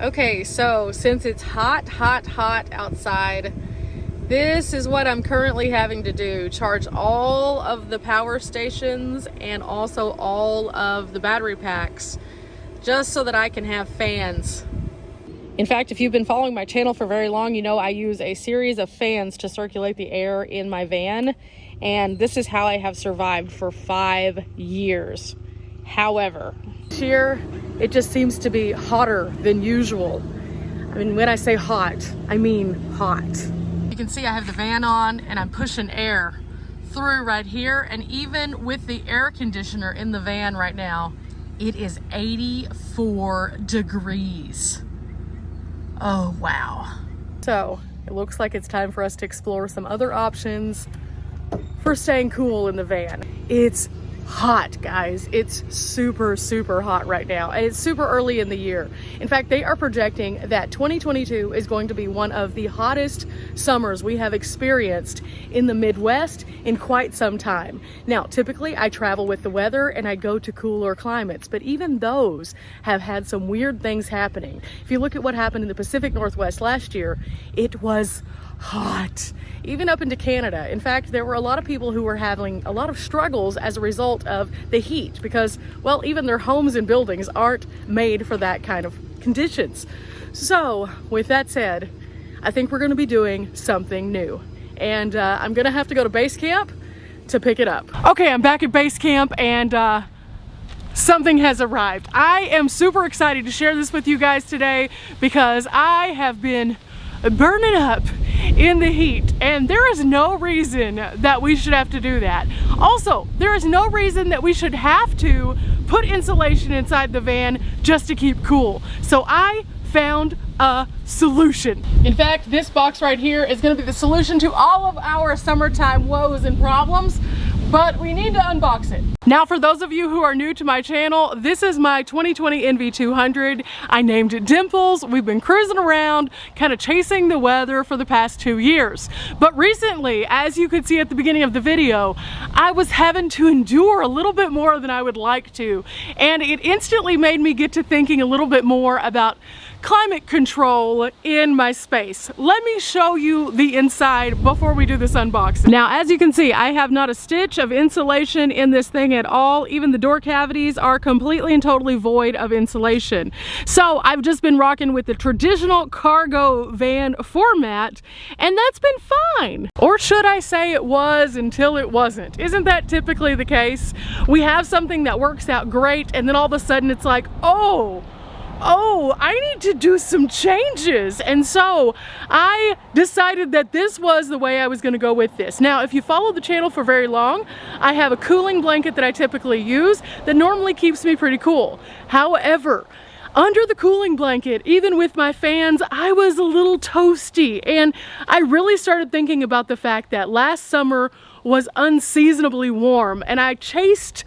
Okay, so since it's hot outside, this is what I'm currently having to do. Charge all of the power stations and also all of the battery packs just so that I can have fans. In fact, if you've been following my channel for very long, you know I use a series of fans to circulate the air in my van, and this is how I have survived for 5 years. However, here it just seems to be hotter than usual. I mean, when I say hot, I mean hot. You can see I have the van on and I'm pushing air through right here, and even with the air conditioner in the van right now, it is 84 degrees. Oh, wow. So it looks like it's time for us to explore some other options for staying cool in the van. It's hot, guys. It's super hot right now. It's super early in the year. In fact, they are projecting that 2022 is going to be one of the hottest summers we have experienced in the Midwest in quite some time. Now, typically I travel with the weather and I go to cooler climates, but even those have had some weird things happening. If you look at what happened in the Pacific Northwest last year, it was hot, even up into Canada. In fact, there were a lot of people who were having a lot of struggles as a result of the heat because, well, even their homes and buildings aren't made for that kind of conditions. So with that said, I think we're going to be doing something new, and I'm going to have to go to base camp to pick it up. Okay, I'm back at base camp and something has arrived. I am super excited to share this with you guys today because I have been burning up in the heat, and there is no reason that we should have to do that. Also, there is no reason that we should have to put insulation inside the van just to keep cool. So I found a solution. In fact, this box right here is going to be the solution to all of our summertime woes and problems, but we need to unbox it. Now, for those of you who are new to my channel, this is my 2020 NV200. I named it Dimples. We've been cruising around, kind of chasing the weather for the past 2 years. But recently, as you could see at the beginning of the video, I was having to endure a little bit more than I would like to. And it instantly made me get to thinking a little bit more about climate control in my space. Let me show you the inside before we do this unboxing. Now, as you can see, I have not a stitch of insulation in this thing at all. Even the door cavities are completely and totally void of insulation. So I've just been rocking with the traditional cargo van format, and that's been fine. Or should I say it was until it wasn't? Isn't that typically the case? We have something that works out great, and then all of a sudden it's like, oh, I need to do some changes. And so I decided that this was the way I was going to go with this. Now, if you follow the channel for very long, I have a cooling blanket that I typically use that normally keeps me pretty cool. However, under the cooling blanket, even with my fans, I was a little toasty, and I really started thinking about the fact that last summer was unseasonably warm, and I chased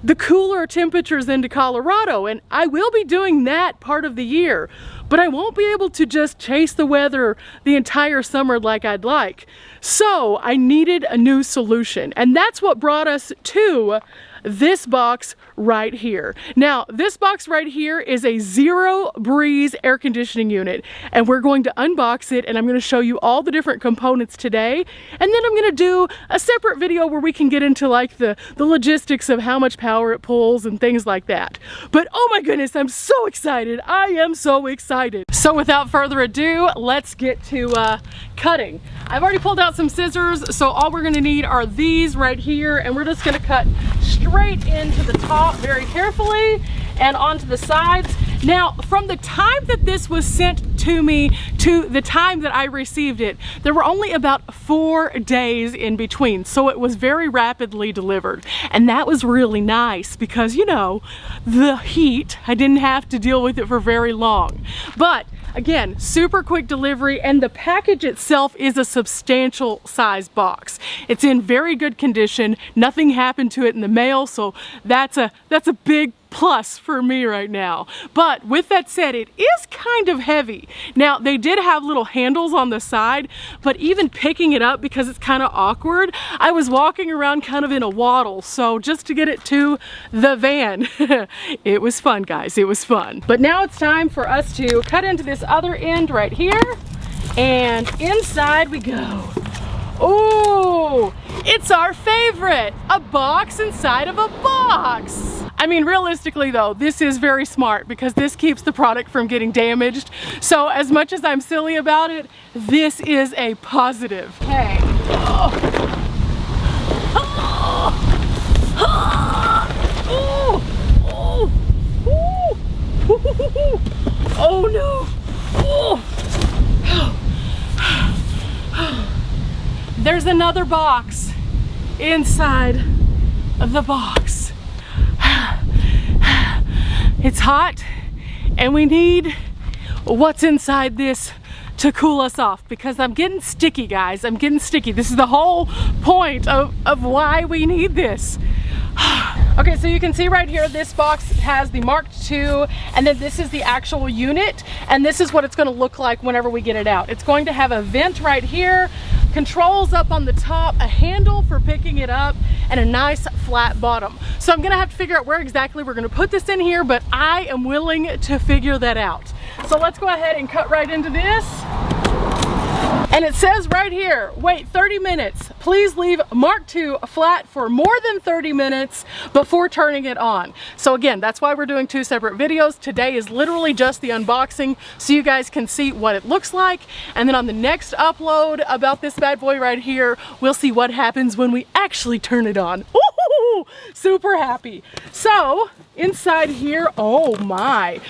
the cooler temperatures into Colorado, and I will be doing that part of the year, but I won't be able to just chase the weather the entire summer like I'd like. So I needed a new solution, and that's what brought us to this box right here. Now, this box right here is a zero breeze air conditioning unit, and we're going to unbox it, and I'm going to show you all the different components today, and then I'm going to do a separate video where we can get into like the logistics of how much power it pulls and things like that. But oh my goodness, I'm so excited. I am so excited. So without further ado, let's get to cutting. I've already pulled out some scissors, so all we're going to need are these right here, and we're just going to cut straight into the top very carefully and onto the sides. Now, from the time that this was sent to me to the time that I received it, there were only about 4 days in between, so it was very rapidly delivered. And that was really nice because, you know, the heat, I didn't have to deal with it for very long. But again, super quick delivery, and the package itself is a substantial size box. It's in very good condition. Nothing happened to it in the mail, so that's a big plus for me right now. But with that said, it is kind of heavy. Now, they did have little handles on the side, but even picking it up, because it's kind of awkward, I was walking around kind of in a waddle. So just to get it to the van, it was fun, guys, it was fun. But now it's time for us to cut into this other end right here, and inside we go. Ooh, it's our favorite, a box inside of a box. I mean, realistically though, this is very smart because this keeps the product from getting damaged. So as much as I'm silly about it, this is a positive. Okay. Oh. Oh. Oh. Oh. Oh no. Oh. There's another box inside of the box. It's hot and we need what's inside this to cool us off, because I'm getting sticky, guys. I'm getting sticky. This is the whole point of why we need this. Okay, so you can see right here, this box has the Mark II, and then this is the actual unit, and this is what it's gonna look like whenever we get it out. It's going to have a vent right here, controls up on the top, a handle for picking it up, and a nice flat bottom. So I'm gonna have to figure out where exactly we're gonna put this in here, but I am willing to figure that out. So let's go ahead and cut right into this. And it says right here, wait 30 minutes. Please leave Mark II flat for more than 30 minutes before turning it on. So again, that's why we're doing two separate videos. Today is literally just the unboxing so you guys can see what it looks like. And then on the next upload about this bad boy right here, we'll see what happens when we actually turn it on. Ooh, super happy. So inside here, oh my,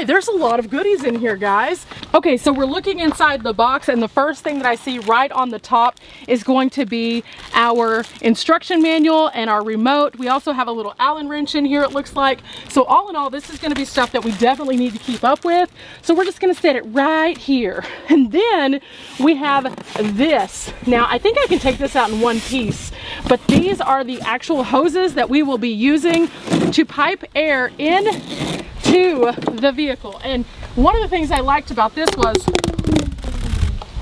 there's a lot of goodies in here, guys. Okay, so we're looking inside the box, and the first thing that I see right on the top is going to be our instruction manual and our remote. We also have a little Allen wrench in here, it looks like. So all in all, this is gonna be stuff that we definitely need to keep up with. So we're just gonna set it right here. And then we have this. Now, I think I can take this out in one piece, but these are the actual hoses that we will be using to pipe air into the vehicle. And one of the things I liked about this was,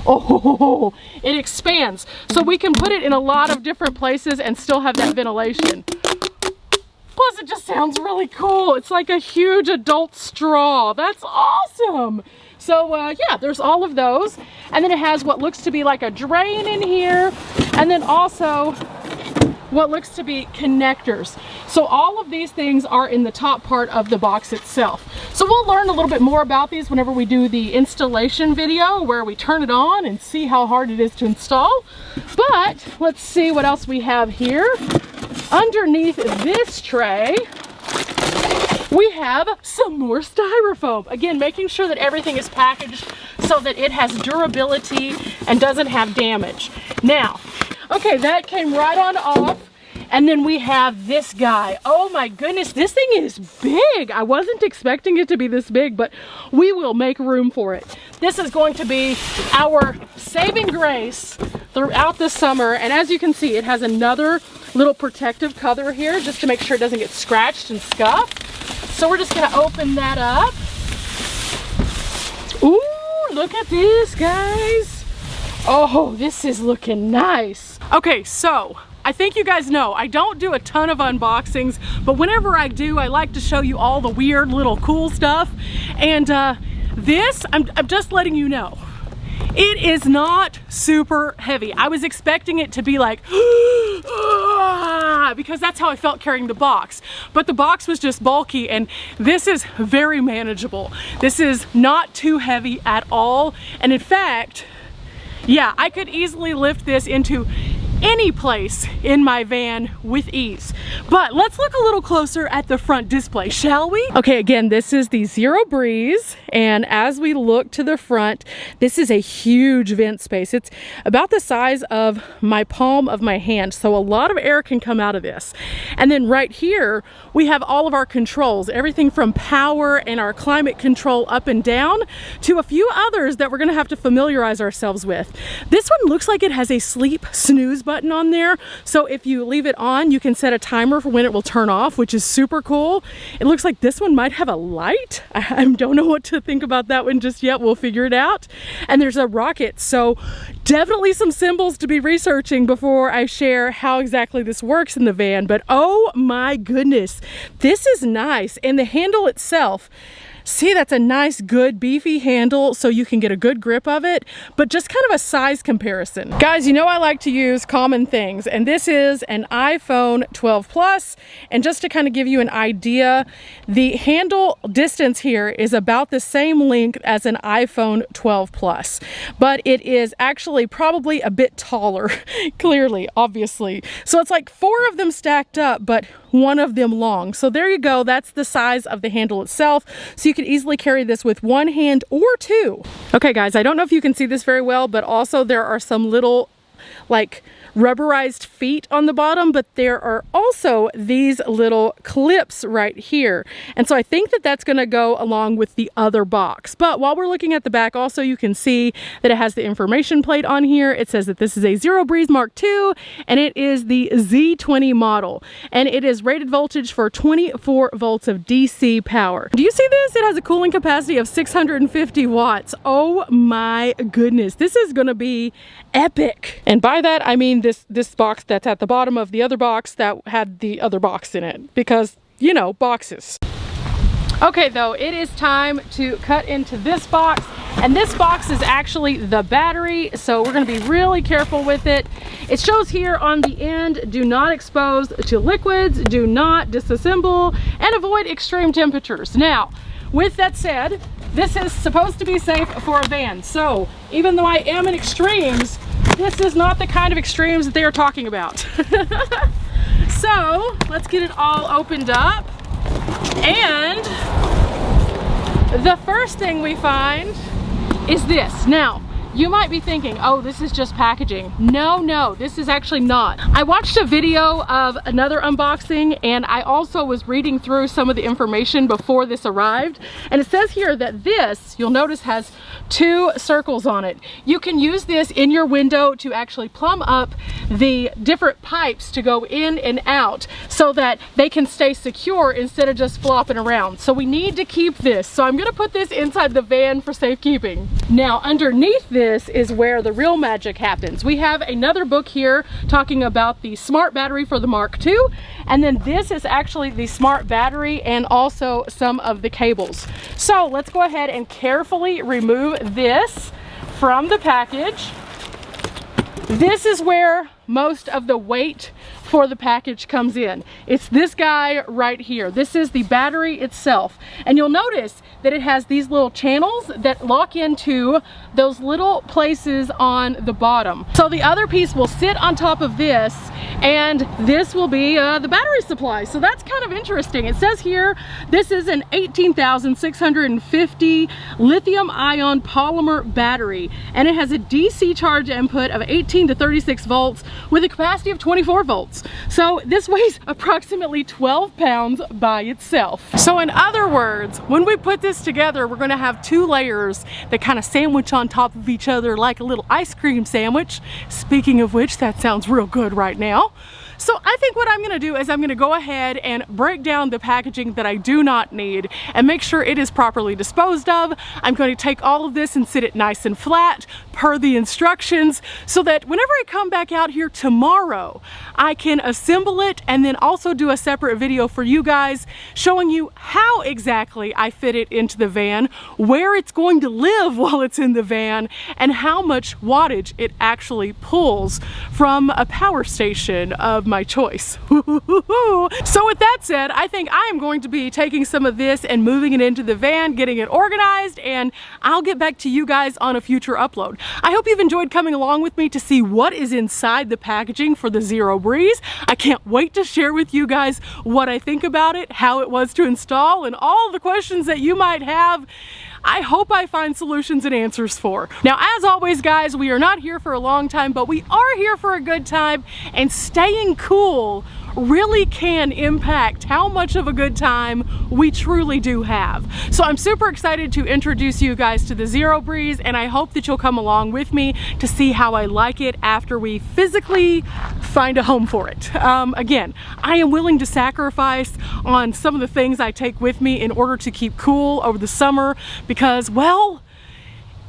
oh, it expands. So we can put it in a lot of different places and still have that ventilation. Plus, it just sounds really cool. It's like a huge adult straw. That's awesome. So yeah, there's all of those. And then it has what looks to be like a drain in here. And then also what looks to be connectors. So all of these things are in the top part of the box itself. So we'll learn a little bit more about these whenever we do the installation video where we turn it on and see how hard it is to install. But let's see what else we have here. Underneath this tray, we have some more styrofoam. Again, making sure that everything is packaged so that it has durability and doesn't have damage. Now, okay, that came right on off. And then we have this guy. Oh my goodness, this thing is big. I wasn't expecting it to be this big, but we will make room for it. This is going to be our saving grace throughout the summer. And as you can see, it has another little protective cover here just to make sure it doesn't get scratched and scuffed. So we're just gonna open that up. Ooh, look at this, guys. Oh, this is looking nice. Okay, so I think you guys know I don't do a ton of unboxings, but whenever I do, I like to show you all the weird little cool stuff. And this, I'm just letting you know, it is not super heavy. I was expecting it to be like, because that's how I felt carrying the box. But the box was just bulky, and this is very manageable. This is not too heavy at all. And in fact, yeah, I could easily lift this into any place in my van with ease. But let's look a little closer at the front display, shall we? Okay, again, this is the Zero Breeze, and as we look to the front, this is a huge vent space. It's about the size of my palm of my hand, so a lot of air can come out of this. And then right here, we have all of our controls, everything from power and our climate control up and down to a few others that we're gonna have to familiarize ourselves with. This one looks like it has a sleep snooze button button on there. So if you leave it on, you can set a timer for when it will turn off, which is super cool. It looks like this one might have a light. I don't know what to think about that one just yet. We'll figure it out. And there's a rocket. So definitely some symbols to be researching before I share how exactly this works in the van. But oh my goodness, this is nice. And the handle itself, see, that's a nice, good, beefy handle so you can get a good grip of it, but just kind of a size comparison. Guys, you know I like to use common things, and this is an iPhone 12 Plus, and just to kind of give you an idea, the handle distance here is about the same length as an iPhone 12 Plus, but it is actually probably a bit taller, clearly, obviously. So it's like 4 of them stacked up, but 1 of them long. So there you go, that's the size of the handle itself. So you can easily carry this with 1 hand or 2. Okay guys, I don't know if you can see this very well, but also there are some little like rubberized feet on the bottom, but there are also these little clips right here. And so I think that that's going to go along with the other box. But while we're looking at the back, also you can see that it has the information plate on here. It says that this is a Zero Breeze Mark II, and it is the Z20 model. And it is rated voltage for 24 volts of DC power. Do you see this? It has a cooling capacity of 650 watts. Oh my goodness. This is going to be epic. And by that, I mean this box that's at the bottom of the other box that had the other box in it, because, you know, boxes. Okay, though, it is time to cut into this box, and this box is actually the battery, so we're going to be really careful with it. It shows here on the end, do not expose to liquids, do not disassemble, and avoid extreme temperatures. Now, with that said, this is supposed to be safe for a van, so even though I am in extremes, this is not the kind of extremes that they are talking about. So let's get it all opened up, and the first thing we find is this. Now, you might be thinking, oh, this is just packaging. No, this is actually not. I watched a video of another unboxing, and I also was reading through some of the information before this arrived. And it says here that this, you'll notice, has 2 circles on it. You can use this in your window to actually plumb up the different pipes to go in and out so that they can stay secure instead of just flopping around. So we need to keep this. So I'm gonna put this inside the van for safekeeping. Now, underneath this is where the real magic happens. We have another book here talking about the smart battery for the Mark II, and then this is actually the smart battery and also some of the cables. So let's go ahead and carefully remove this from the package. This is where most of the weight for the package comes in. It's this guy right here. This is the battery itself. And you'll notice that it has these little channels that lock into those little places on the bottom. So the other piece will sit on top of this, and this will be the battery supply. So that's kind of interesting. It says here, this is an 18,650 lithium ion polymer battery, and it has a DC charge input of 18 to 36 volts with a capacity of 24 volts. So this weighs approximately 12 pounds by itself. So in other words, when we put this together, we're gonna have 2 layers that kind of sandwich on top of each other like a little ice cream sandwich. Speaking of which, that sounds real good right now. So I think what I'm gonna do is I'm gonna go ahead and break down the packaging that I do not need and make sure it is properly disposed of. I'm going to take all of this and sit it nice and flat per the instructions so that whenever I come back out here tomorrow, I can assemble it and then also do a separate video for you guys showing you how exactly I fit it into the van, where it's going to live while it's in the van, and how much wattage it actually pulls from a power station of my choice. So with that said, I think I am going to be taking some of this and moving it into the van, getting it organized, and I'll get back to you guys on a future upload. I hope you've enjoyed coming along with me to see what is inside the packaging for the Zero Breeze. I can't wait to share with you guys what I think about it, how it was to install, and all the questions that you might have. I hope I find solutions and answers for. Now, as always, guys, we are not here for a long time, but we are here for a good time, and staying cool really can impact how much of a good time we truly do have. So I'm super excited to introduce you guys to the Zero Breeze, and I hope that you'll come along with me to see how I like it after we physically find a home for it. Again, I am willing to sacrifice on some of the things I take with me in order to keep cool over the summer because, well,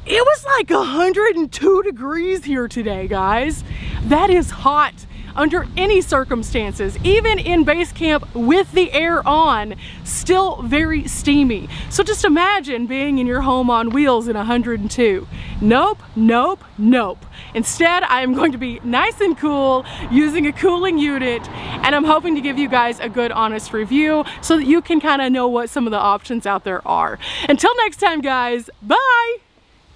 it was like 102 degrees here today, guys. That is hot under any circumstances, even in base camp with the air on, still very steamy. So just imagine being in your home on wheels in 102. Nope, nope, nope. Instead, I am going to be nice and cool using a cooling unit, and I'm hoping to give you guys a good, honest review so that you can kind of know what some of the options out there are. Until next time, guys, bye!